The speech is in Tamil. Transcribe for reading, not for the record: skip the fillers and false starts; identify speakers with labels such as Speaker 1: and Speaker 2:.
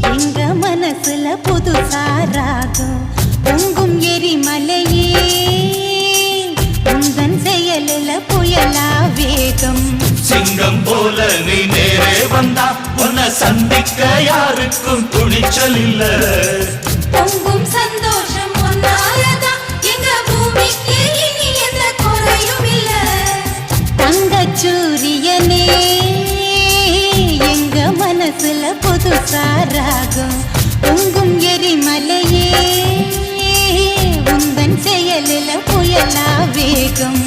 Speaker 1: எங்க மனசுல புதுசா ராகம் பொங்கும் எரிமலையே உந்தன் செயலில புயலா வேகம்
Speaker 2: சிங்கம் போல நீ நேரே வந்தா உன்னை சந்திக்க யாருக்கும் துணிச்சல் இல்ல
Speaker 1: பொங்கும் சந்தோஷம் ஒன்னாலதா எங்க பூமிக்கு இனி எந்த குறையும் இல்ல தங்கச்சூரியனே எங்க மனசுல புதுசா ராகம் பொங்கும் எரிமலையே உந்தன் செயலில புயலா வேகம்